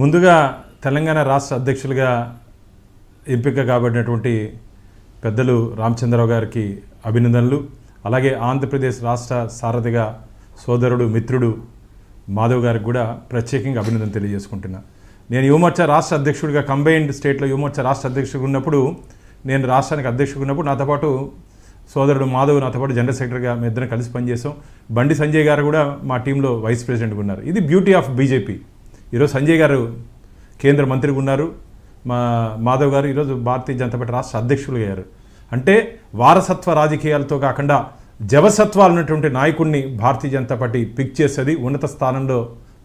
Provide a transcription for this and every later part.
ముందుగా తెలంగాణ రాష్ట్ర అధ్యక్షులుగా ఎంపిక కాబడినటువంటి పెద్దలు రామచంద్రరావు గారికి అభినందనలు. అలాగే ఆంధ్రప్రదేశ్ రాష్ట్ర సారథిగా సోదరుడు మిత్రుడు మాధవ్ గారికి కూడా ప్రత్యేకంగా అభినందన తెలియజేసుకుంటున్నా. నేను యువమోర్చా రాష్ట్ర అధ్యక్షుడిగా కంబైన్డ్ స్టేట్లో యువమోర్చా రాష్ట్ర అధ్యక్షుడు ఉన్నప్పుడు, నేను రాష్ట్రానికి అధ్యక్షుడు ఉన్నప్పుడు నాతో పాటు సోదరుడు మాధవ్ నాతో పాటు జనరల్ సెక్రటరీగా మీ ఇద్దరం కలిసి పనిచేసాం. బండి సంజయ్ గారు కూడా మా టీంలో వైస్ ప్రెసిడెంట్గా ఉన్నారు. ఇది బ్యూటీ ఆఫ్ బీజేపీ. ఈరోజు సంజయ్ గారు కేంద్ర మంత్రిగా ఉన్నారు, మా మాధవ్ గారు ఈరోజు భారతీయ జనతా పార్టీ రాష్ట్ర అధ్యక్షులు అయ్యారు. అంటే వారసత్వ రాజకీయాలతో కాకుండా జవసత్వాలు ఉన్నటువంటి నాయకుడిని భారతీయ జనతా పార్టీ పిక్ చేస్తుంది, ఉన్నత స్థానంలో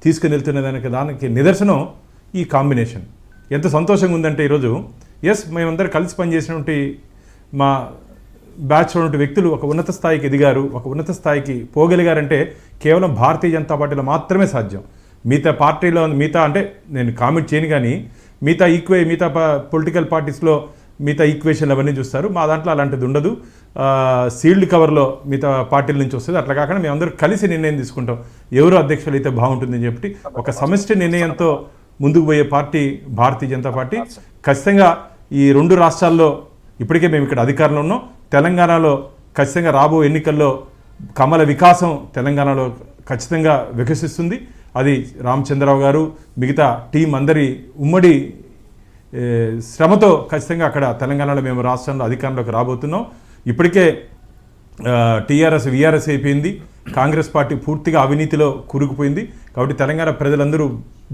తీసుకుని వెళ్తున్నదానికి దానికి నిదర్శనం ఈ కాంబినేషన్. ఎంత సంతోషంగా ఉందంటే ఈరోజు మేమందరం కలిసి పనిచేసినటువంటి మా బ్యాచ్లో ఉన్నటువంటి వ్యక్తులు ఒక ఉన్నత స్థాయికి ఎదిగారు, ఒక ఉన్నత స్థాయికి పోగలిగారంటే కేవలం భారతీయ జనతా పార్టీలో మాత్రమే సాధ్యం. మిగతా పార్టీలో అంటే నేను కామెంట్ చేయను, కానీ మిగతా పొలిటికల్ పార్టీస్లో మిగతా ఈక్వేషన్లు అవన్నీ చూస్తారు. మా దాంట్లో అలాంటిది ఉండదు. సీల్డ్ కవర్లో మిగతా పార్టీల నుంచి వస్తుంది. అట్లా కాకుండా మేమందరం కలిసి నిర్ణయం తీసుకుంటాం, ఎవరు అధ్యక్షులు అయితే బాగుంటుందని చెప్పి ఒక సమిష్టి నిర్ణయంతో ముందుకు పోయే పార్టీ భారతీయ జనతా పార్టీ. ఖచ్చితంగా ఈ రెండు రాష్ట్రాల్లో ఇప్పటికే మేము ఇక్కడ అధికారంలో ఉన్నాం. తెలంగాణలో ఖచ్చితంగా రాబో ఎన్నికల్లో కమల వికాసం తెలంగాణలో ఖచ్చితంగా వికసిస్తుంది. అది రామచంద్రరావు గారు మిగతా టీం అందరి ఉమ్మడి శ్రమతో ఖచ్చితంగా అక్కడ తెలంగాణలో మేము రాష్ట్రంలో అధికారంలోకి రాబోతున్నాం. ఇప్పటికే టీఆర్ఎస్ వీఆర్ఎస్ అయిపోయింది, కాంగ్రెస్ పార్టీ పూర్తిగా అవినీతిలో కూరుకుపోయింది. కాబట్టి తెలంగాణ ప్రజలందరూ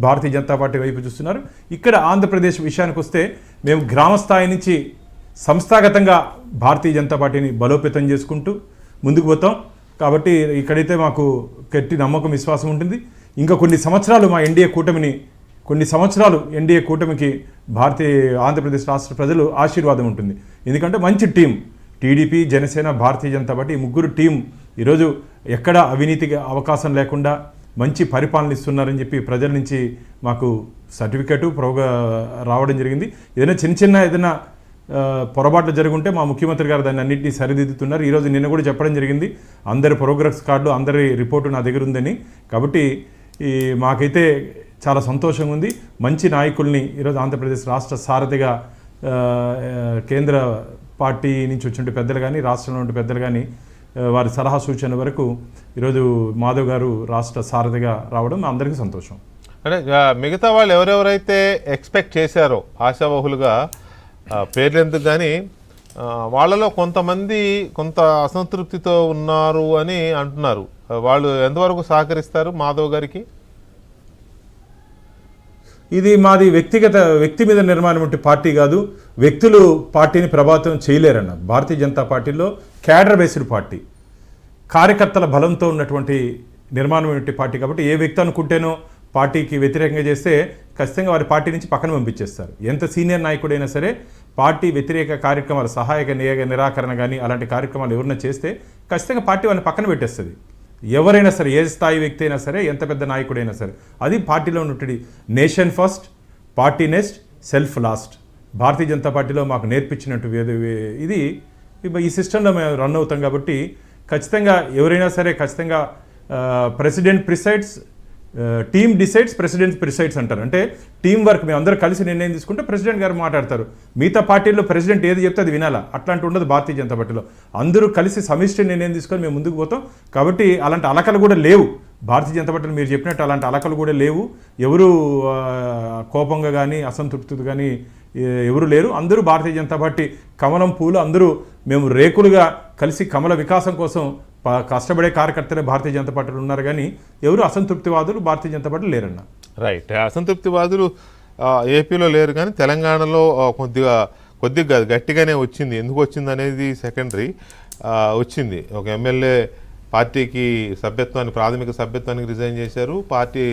భారతీయ జనతా పార్టీ వైపు చూస్తున్నారు. ఇక్కడ ఆంధ్రప్రదేశ్ విషయానికి వస్తే మేము గ్రామ స్థాయి నుంచి సంస్థాగతంగా భారతీయ జనతా పార్టీని బలోపేతం చేసుకుంటూ ముందుకు పోతాం. కాబట్టి ఇక్కడైతే మాకు గట్టి నమ్మకం విశ్వాసం ఉంటుంది. ఇంకా కొన్ని సంవత్సరాలు ఎన్డీఏ కూటమికి ఆంధ్రప్రదేశ్ రాష్ట్ర ప్రజలు ఆశీర్వాదం ఉంటుంది. ఎందుకంటే మంచి team TDP, Janasena, Bharatiya Janata party ఈ ముగ్గురు టీం ఈరోజు ఎక్కడ అవినీతికి అవకాశం లేకుండా మంచి పరిపాలన ఇస్తున్నారని చెప్పి ప్రజల నుంచి మాకు సర్టిఫికేటు రావడం జరిగింది. ఏదైనా పొరపాట్లు జరుగుంటే మా ముఖ్యమంత్రి గారు దాన్ని అన్నింటినీ సరిదిద్దుతున్నారు. ఈరోజు నిన్న కూడా చెప్పడం జరిగింది, అందరి ప్రోగ్రెస్ కార్డులు అందరి రిపోర్టు నా దగ్గర ఉందని. కాబట్టి మాకైతే చాలా సంతోషంగా ఉంది. మంచి నాయకుల్ని ఈరోజు ఆంధ్రప్రదేశ్ రాష్ట్ర సారథిగా కేంద్ర పార్టీ నుంచి వచ్చిన పెద్దలు కానీ, రాష్ట్రంలో ఉండే పెద్దలు కానీ వారి సలహా సూచన వరకు ఈరోజు మాధవ్ గారు రాష్ట్ర సారథిగా రావడం అందరికీ సంతోషం. అంటే మిగతా వాళ్ళు ఎవరెవరైతే ఎక్స్పెక్ట్ చేశారో ఆశావహులుగా పేర్లు ఎందుకు, కానీ వాళ్ళలో కొంతమంది కొంత అసంతృప్తితో ఉన్నారు అని అంటున్నారు. వాళ్ళు ఎంతవరకు సహకరిస్తారు మాధవ్ గారికి? ఇది మాది వ్యక్తి మీద నిర్మాణం వంటి పార్టీ కాదు. వ్యక్తులు పార్టీని ప్రభావితం చేయలేరన్న. భారతీయ జనతా పార్టీలో క్యాడర్ బేస్డ్ పార్టీ, కార్యకర్తల బలంతో ఉన్నటువంటి నిర్మాణం వంటి పార్టీ. కాబట్టి ఏ వ్యక్తి అనుకుంటేనో పార్టీకి వ్యతిరేకంగా చేస్తే ఖచ్చితంగా వారి పార్టీ నుంచి పక్కన పంపించేస్తారు. ఎంత సీనియర్ నాయకుడైనా సరే పార్టీ వ్యతిరేక కార్యక్రమాలు, సహాయక నిరాకరణ కానీ అలాంటి కార్యక్రమాలు ఎవరైనా చేస్తే ఖచ్చితంగా పార్టీ వాళ్ళని పక్కన పెట్టేస్తుంది. ఎవరైనా సరే, ఏ స్థాయి వ్యక్తి అయినా సరే, ఎంత పెద్ద నాయకుడైనా సరే. అది పార్టీలో ఉన్నటువంటి nation first, party next, self last. Bharatiya Janata పార్టీలో మాకు నేర్పించినట్టు ఇది ఈ సిస్టంలో మేము రన్ అవుతాం. కాబట్టి ఖచ్చితంగా ఎవరైనా సరే ఖచ్చితంగా president presides, team decides, president presides అంటారు. అంటే టీం వర్క్, మేము అందరూ కలిసి నిర్ణయం తీసుకుంటే ప్రెసిడెంట్ గారు మాట్లాడతారు. మిగతా పార్టీల్లో ప్రెసిడెంట్ ఏది చెప్తే అది వినాలా, అట్లాంటి ఉండదు భారతీయ జనతా పార్టీలో. అందరూ కలిసి సమిష్టి నిర్ణయం తీసుకొని మేము ముందుకు పోతాం. కాబట్టి అలాంటి అలకలు కూడా లేవు భారతీయ జనతా పార్టీలో. మీరు చెప్పినట్టు అలాంటి అలకలు కూడా లేవు. ఎవరు కోపంగా కానీ అసంతృప్తితో కానీ ఎవరు లేరు. అందరూ భారతీయ జనతా పార్టీ కమలం పూలు, అందరూ మేము రేకులుగా కలిసి కమల వికాసం కోసం కష్టపడే కార్యకర్తలే భారతీయ జనతా పార్టీలో ఉన్నారు. కానీ ఎవరు అసంతృప్తివాదులు భారతీయ జనతా పార్టీలో లేరన్న. రైట్, అసంతృప్తివాదులు ఏపీలో లేరు, కానీ తెలంగాణలో కొద్దిగా గట్టిగానే వచ్చింది. ఎందుకు వచ్చింది అనేది సెకండరీ. వచ్చింది ఒక ఎమ్మెల్యే పార్టీకి ప్రాథమిక సభ్యత్వానికి రిజైన్ చేశారు. పార్టీ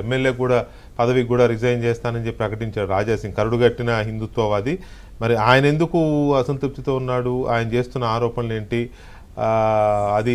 ఎమ్మెల్యే కూడా పదవికి కూడా రిజైన్ చేస్తానని చెప్పి ప్రకటించారు రాజాసింగ్, కరుడుగట్టిన హిందుత్వవాది. మరి ఆయన ఎందుకు అసంతృప్తితో ఉన్నాడు, ఆయన చేస్తున్న ఆరోపణలు ఏంటి, అది